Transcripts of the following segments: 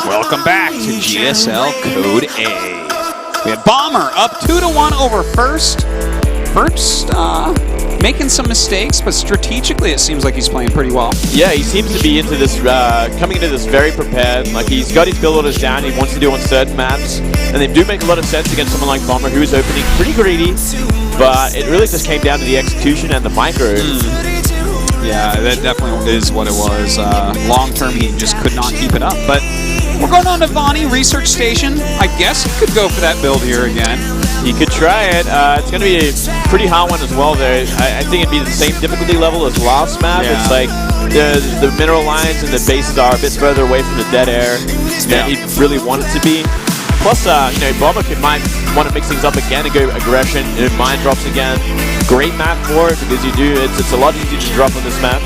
Welcome back to GSL Code A. We have Bomber up 2-1 over First. First, making some mistakes, but strategically it seems like he's playing pretty well. Yeah, he seems to be into this, coming into this very prepared. Like, he's got his build orders down, he wants to do on certain maps, and they do make a lot of sense against someone like Bomber, who is opening pretty greedy, but it really just came down to the execution and the micro. Yeah, that definitely is what it was. Long term, he just could not keep it up. But we're going on to Vonnie Research Station. I guess he could go for that build here again. He could try it. It's going to be a pretty hard one as well there. I think it'd be the same difficulty level as last map. Yeah. It's like the mineral lines and the bases are a bit further away from the dead air than he'd really want it to be. Plus, you know, Bomber might want to mix things up again and go aggression, you know, mine drops again. Great map for it because it's a lot easier to drop on this map.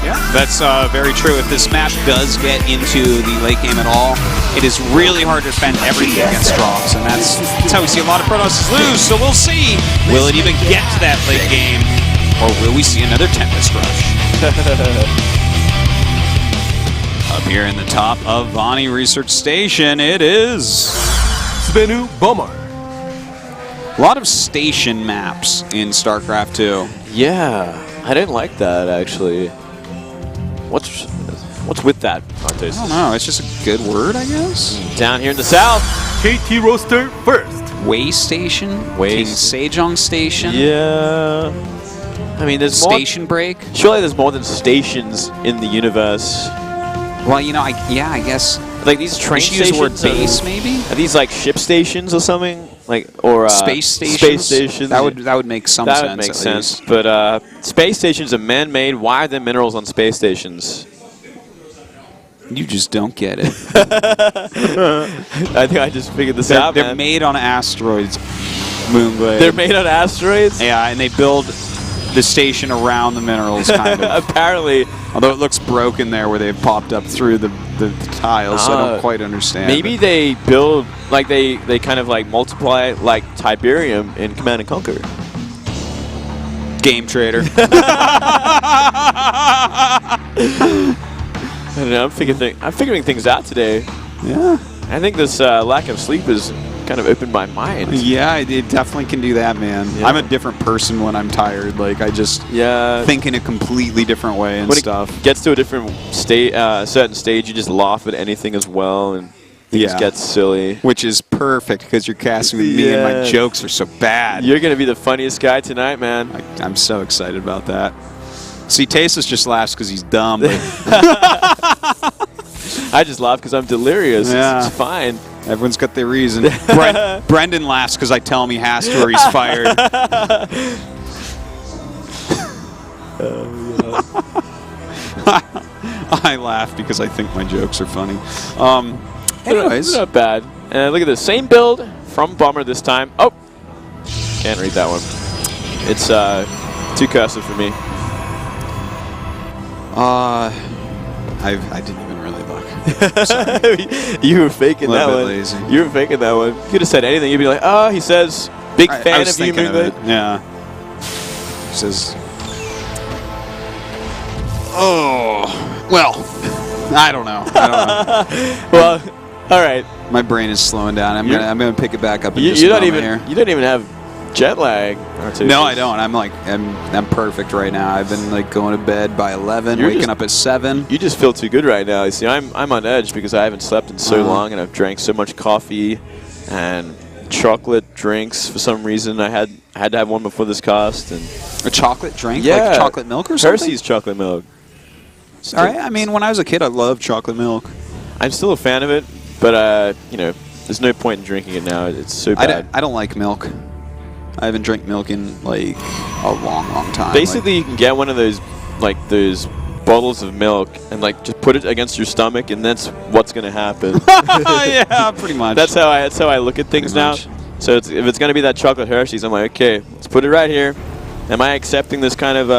Yeah, that's very true. If this map does get into the late game at all, it is really hard to defend everything against drops, and that's how we see a lot of Protoss lose. So we'll see. Will it even get to that late game, or will we see another Tempest Rush? Up here in the top of Vonnie Research Station, it is Svenu Bomber. a lot of station maps in StarCraft II. Yeah, I didn't like that actually. What's with that, Fontes? I don't know. It's just a good word, I guess. Down here in the south. KT Roaster first. Way Station, King Sejong Station. Yeah. I mean, there's Station Break. Surely there's more than stations in the universe. Well, you know, I guess. Like these train stations. Use the word base, maybe. Are these like ship stations or something? Like or space stations. Space stations. That would make some sense. That would make sense. But space stations are man-made. Why are there minerals on space stations? You just don't get it. I think I just figured this out. They're made on asteroids. Moonglade. They're made on asteroids. Yeah, and they build the station around the minerals, kind of. Apparently. Although it looks broken there where they've popped up through the tiles, so I don't quite understand. Maybe they build, like they kind of like multiply like Tiberium in Command & Conquer. Game trader. I don't know, I'm figuring things out today. Yeah. I think this lack of sleep has kind of opened my mind. Yeah, it definitely can do that, man. Yeah. I'm a different person when I'm tired. Like, I just think in a completely different way and stuff. When it gets to a different certain stage, you just laugh at anything as well, and things get silly. Which is perfect, because you're casting with me and my jokes are so bad. You're going to be the funniest guy tonight, man. I'm so excited about that. See, Tasus just laughs because he's dumb. I just laugh because I'm delirious. Yeah. It's fine. Everyone's got their reason. Brendan laughs because I tell him he has to or he's fired. I laugh because I think my jokes are funny. Anyways. Not bad. Look at this. Same build from Bomber this time. Oh! Can't read that one. It's too cursive for me. I didn't even really look. Sorry. You were faking that one. Lazy. You were faking that one. You could have said anything. You'd be like, oh, he says, big fan of you, Moonglade. Yeah. He says, oh, well, I don't know. Well, all right. My brain is slowing down. I'm gonna pick it back up in just you a don't moment even here. You don't even have jet lag. No, I don't. I'm perfect right now. I've been like going to bed by 11, waking up at 7. You just feel too good right now. You see, I'm on edge because I haven't slept in so long, and I've drank so much coffee and chocolate drinks for some reason. I had to have one before this cast. And a chocolate drink? Yeah. Like chocolate milk or something? Hershey's chocolate milk. All right. I mean, when I was a kid, I loved chocolate milk. I'm still a fan of it, but you know, there's no point in drinking it now. It's so bad. I don't like milk. I haven't drank milk in like a long time. Basically, you can get one of those bottles of milk and like just put it against your stomach, and that's what's gonna happen. Yeah, pretty much. That's how I look at things now. So if it's gonna be that chocolate Hershey's, I'm like, okay, let's put it right here. Am I accepting this kind of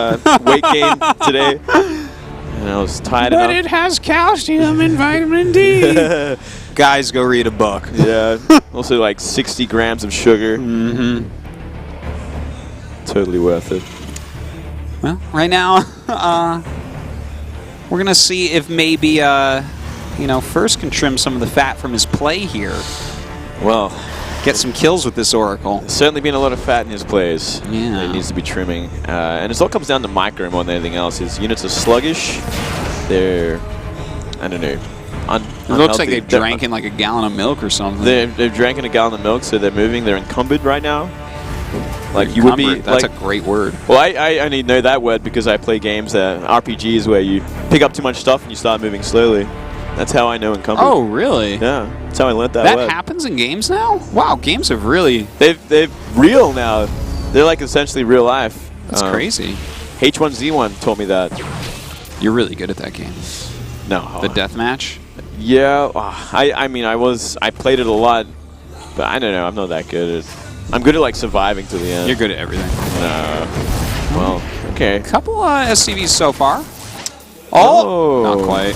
weight gain today? And I was tired enough. But it has calcium and vitamin D. Guys, go read a book. Yeah. Also like 60 grams of sugar. Mm-hmm. Totally worth it. Well, right now, We're gonna see if maybe you know, First can trim some of the fat from his play here. Well, get some kills with this Oracle. There's certainly been a lot of fat in his plays. Yeah. That he needs to be trimming. And it all comes down to micro more than anything else. His units are sluggish. They're, I don't know, it looks like they've drank in like a gallon of milk or something. They've drank in a gallon of milk, so they're moving. They're encumbered right now. Like you would be. That's like, a great word. Well, I only know that word because I play games, RPGs, where you pick up too much stuff and you start moving slowly. That's how I know encumbered. Oh, really? Yeah, that's how I learned that word. That happens in games now? Wow, games have really... They've real now. They're like essentially real life. That's crazy. H1Z1 told me that. You're really good at that game. No. The deathmatch? Yeah, I mean, I played it a lot, but I don't know, I'm not that good at I'm good at like surviving to the end. You're good at everything. Well, okay. A couple SCVs so far. Oh! Not quite.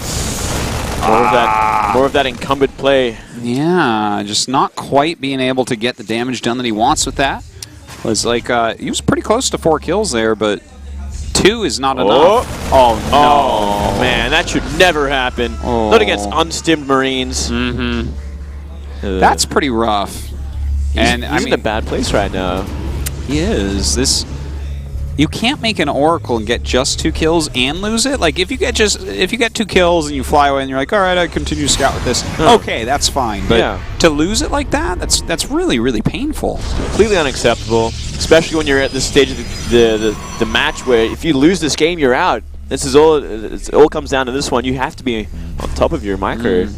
More of that encumbered play. Yeah, just not quite being able to get the damage done that he wants with that. Was like, he was pretty close to 4 kills there, but 2 is not enough. Oh, no. Oh, man, that should never happen. Oh. Not against unstimmed Marines. That's pretty rough. He's in a bad place right now. He is. You can't make an Oracle and get just 2 kills and lose it. Like if you get 2 kills and you fly away and you're like, all right, I continue to scout with this. Okay, that's fine. But to lose it like that, that's really, really painful. Completely unacceptable, especially when you're at this stage of the match where if you lose this game, you're out. This is all. It all comes down to this one. You have to be on top of your micro.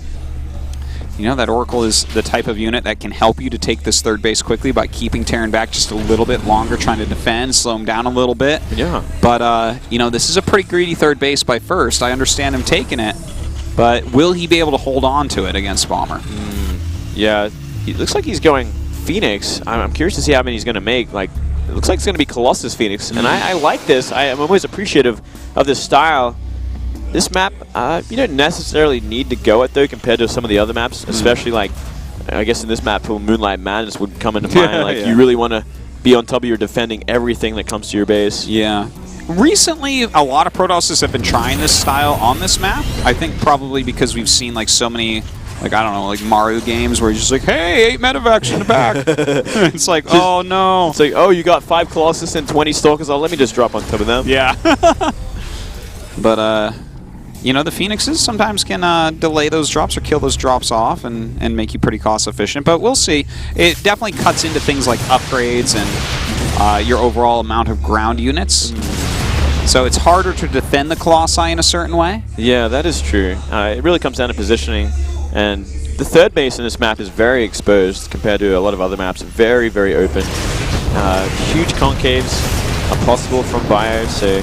You know, that Oracle is the type of unit that can help you to take this third base quickly by keeping Terran back just a little bit longer, trying to defend, slow him down a little bit. Yeah. But, you know, this is a pretty greedy third base by First. I understand him taking it, but will he be able to hold on to it against Bomber? Yeah, it looks like he's going Phoenix. I'm curious to see how many he's going to make. Like, it looks like it's going to be Colossus Phoenix, and I like this. I'm always appreciative of this style. This map, you don't necessarily need to go it, though, compared to some of the other maps, especially, like, I guess in this map, Moonlight Madness would come into mind. Like, you really want to be on top of your defending everything that comes to your base. Yeah. Recently, a lot of Protosses have been trying this style on this map. I think probably because we've seen, like, so many, like, I don't know, like Maru games where you're just like, hey, 8 medevacs in the back. It's like, oh, no. It's like, oh, you got 5 Colossus and 20 Stalkers. Oh, let me just drop on top of them. Yeah. But, you know, the Phoenixes sometimes can delay those drops or kill those drops off and make you pretty cost efficient. But we'll see. It definitely cuts into things like upgrades and your overall amount of ground units. So it's harder to defend the Colossi in a certain way. Yeah, that is true. It really comes down to positioning. And the third base in this map is very exposed compared to a lot of other maps. Very, very open. Huge concaves are possible from bio, so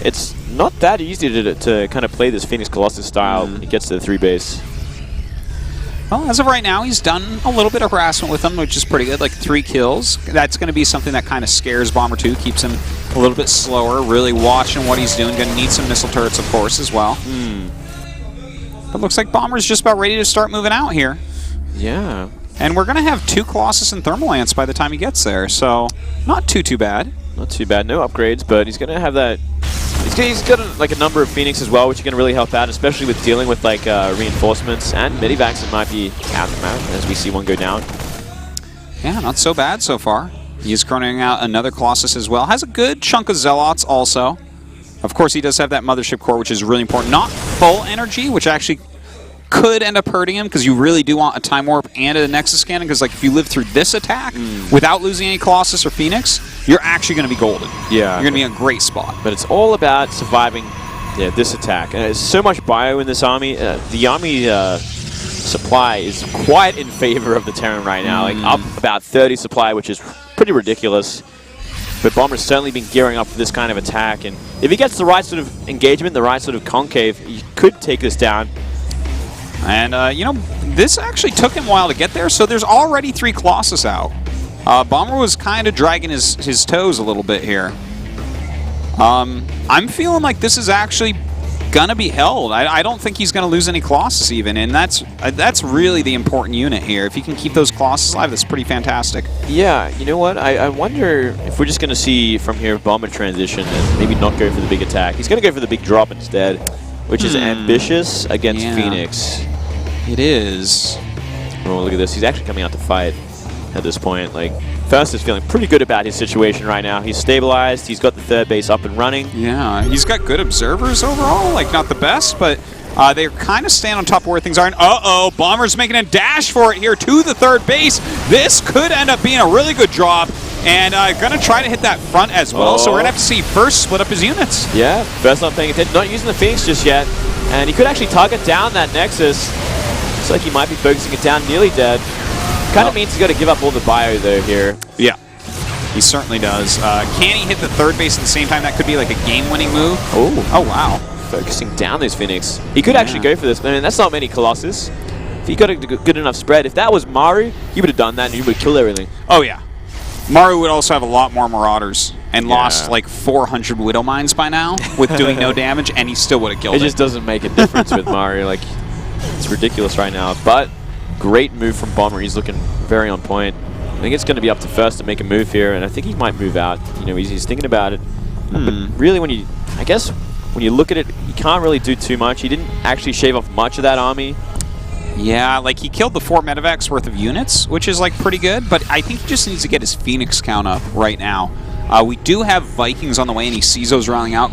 it's not that easy to kind of play this Phoenix Colossus style when it gets to the 3 base. Well, as of right now, he's done a little bit of harassment with them, which is pretty good, like 3 kills. That's going to be something that kind of scares Bomber 2, keeps him a little bit slower, really watching what he's doing. Going to need some missile turrets, of course, as well. But looks like Bomber's just about ready to start moving out here. Yeah. And we're going to have 2 Colossus and Thermal Ants by the time he gets there, so not too bad. Not too bad. No upgrades, but he's going to have that... He's got like a number of Phoenix as well, which are going to really help out, especially with dealing with like reinforcements and medivacs that might be out of the map as we see one go down. Yeah, not so bad so far. He's chroning out another Colossus as well. Has a good chunk of Zealots also. Of course, he does have that Mothership Core, which is really important. Not full energy, which actually could end up hurting him because you really do want a Time Warp and a Nexus Cannon because like if you live through this attack without losing any Colossus or Phoenix, you're actually going to be golden. Yeah. You're going to be in a great spot. But it's all about surviving this attack. And there's so much bio in this army. The army supply is quite in favor of the Terran right now. Like up about 30 supply, which is pretty ridiculous. But Bomber's certainly been gearing up for this kind of attack. And if he gets the right sort of engagement, the right sort of concave, he could take this down. And, you know, this actually took him a while to get there, so there's already 3 Colossus out. Bomber was kind of dragging his toes a little bit here. I'm feeling like this is actually going to be held. I don't think he's going to lose any Colossus even, and that's really the important unit here. If he can keep those Colossus alive, that's pretty fantastic. Yeah, you know what? I wonder if we're just going to see from here Bomber transition and maybe not go for the big attack. He's going to go for the big drop instead. which is ambitious against Phoenix. It is. Oh, look at this. He's actually coming out to fight at this point. Like, First is feeling pretty good about his situation right now. He's stabilized. He's got the third base up and running. Yeah, he's got good observers overall. Like, not the best, but they're kind of staying on top of where things are. And uh-oh, Bomber's making a dash for it here to the third base. This could end up being a really good drop. And going to try to hit that front as well. So we're going to have to see First split up his units. Yeah, First not paying attention. Not using the Phoenix just yet. And he could actually target down that Nexus. Looks like he might be focusing it down, nearly dead. Kind of means he's got to give up all the bio though here. Yeah, he certainly does. Can he hit the third base at the same time? That could be like a game-winning move. Oh, wow. Focusing down those Phoenix. He could actually go for this. I mean, that's not many Colossus. If he got a good enough spread, if that was Maru, he would have done that and he would have killed everything. Oh, yeah. Maru would also have a lot more Marauders and lost like 400 Widow Mines by now with doing no damage, and he still would have killed it. It just doesn't make a difference with Maru. Like, it's ridiculous right now. But great move from Bomber. He's looking very on point. I think it's going to be up to First to make a move here, and I think he might move out. You know, he's thinking about it. But really, when you look at it, you can't really do too much. He didn't actually shave off much of that army. Yeah, like he killed the 4 medevacs worth of units, which is like pretty good, but I think he just needs to get his Phoenix count up right now. We do have Vikings on the way, and he sees those rounding out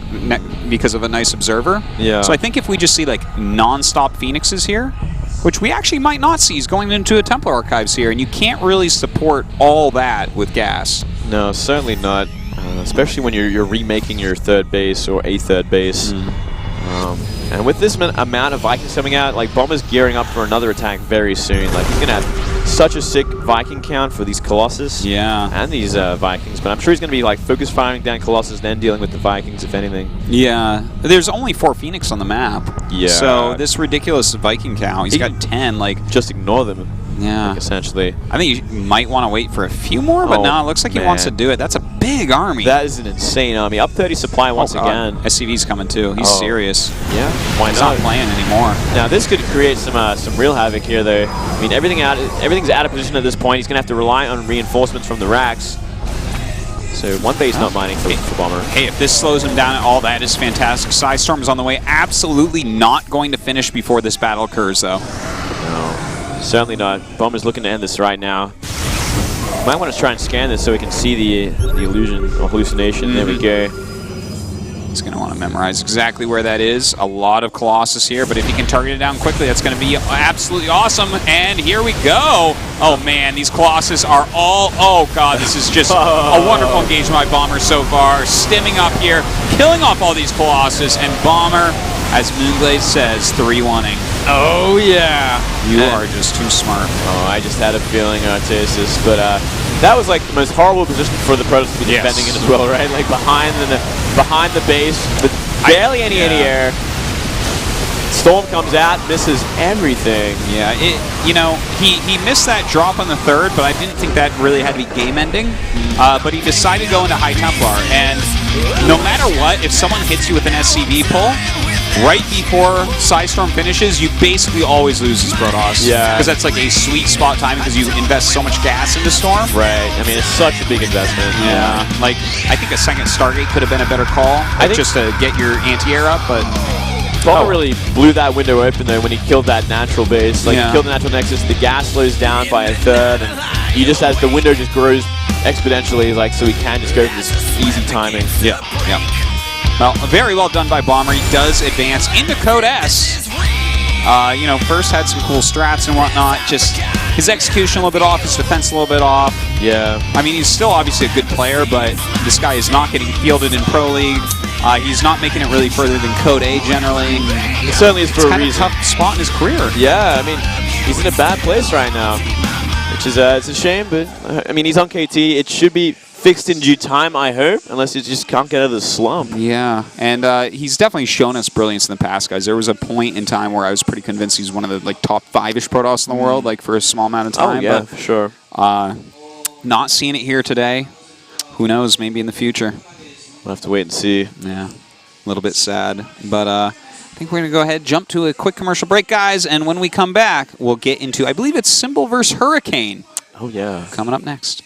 because of a nice observer. Yeah. So I think if we just see like non-stop Phoenixes here, which we actually might not see, he's going into a Templar Archives here, and you can't really support all that with gas. No, certainly not. Especially when you're remaking your third base or a third base. And with this amount of Vikings coming out, like Bomber's gearing up for another attack very soon. Like he's gonna have such a sick Viking count for these Colossus. Yeah. And these Vikings, but I'm sure he's gonna be like focus firing down Colossus, then dealing with the Vikings if anything. Yeah. There's only 4 Phoenix on the map. Yeah. So this ridiculous Viking count, he's got 10. Like just ignore them. Yeah. Like, essentially. I think you might want to wait for a few more, but no, it looks like he wants to do it. That's a big army. That is an insane army. Up 30 supply once again. SCV's coming too. He's serious. Yeah, why He's not? not playing anymore. Now this could create some real havoc here, though. I mean, everything's out of position at this point. He's gonna have to rely on reinforcements from the racks. So one base not mining for Bomber. Hey, if this slows him down at all, that is fantastic. Psystorm is on the way. Absolutely not going to finish before this battle occurs, though. No. Certainly not. Bomber's looking to end this right now. Might want to try and scan this so we can see the illusion or hallucination. There we go. He's going to want to memorize exactly where that is. A lot of Colossus here, but if he can target it down quickly, that's going to be absolutely awesome. And here we go. Oh, man, these Colossus are all... Oh, God, this is just a wonderful engagement by Bomber so far. Stimming up here, killing off all these Colossus, and Bomber, as Moonglade says, 3-1-ing. Oh, yeah. You are just too smart. Oh, I just had a feeling, Artasis. But that was like the most horrible position for the Protoss to be defending it as well, right? Like behind the base, with barely any air. Storm comes out, misses everything. Yeah, he missed that drop on the third, but I didn't think that really had to be game-ending. But he decided to go into High Templar, and no matter what, if someone hits you with an SCV pull, right before Psystorm finishes, you basically always lose his Protoss. Yeah. Because that's like a sweet spot time because you invest so much gas into Storm. Right. I mean, it's such a big investment. Yeah. Like, I think a second Stargate could have been a better call, just to get your anti-air up, but... Bomber really blew that window open though when he killed that natural base. Like he killed the natural nexus, the gas slows down by a third, and he just has the window just grows exponentially, like so he can just go for this easy timing. Yeah. Well, very well done by Bomber. He does advance into Code S. First had some cool strats and whatnot. Just his execution a little bit off, his defense a little bit off. Yeah. I mean, he's still obviously a good player, but this guy is not getting fielded in Pro League. He's not making it really further than Code A generally. It certainly is for a reason. It's kind of a tough spot in his career. Yeah, I mean, he's in a bad place right now, which is it's a shame, but I mean, he's on KT. It should be fixed in due time, I hope, unless he just can't get out of the slump. Yeah, and he's definitely shown us brilliance in the past, guys. There was a point in time where I was pretty convinced he's one of the top 5-ish Protoss in the world, like for a small amount of time. Oh yeah, for sure. Not seeing it here today. Who knows? Maybe in the future. We'll have to wait and see. Yeah, a little bit sad, but I think we're going to go ahead, jump to a quick commercial break, guys, and when we come back, we'll get into, I believe it's Symbol versus Hurricane. Oh yeah. Coming up next.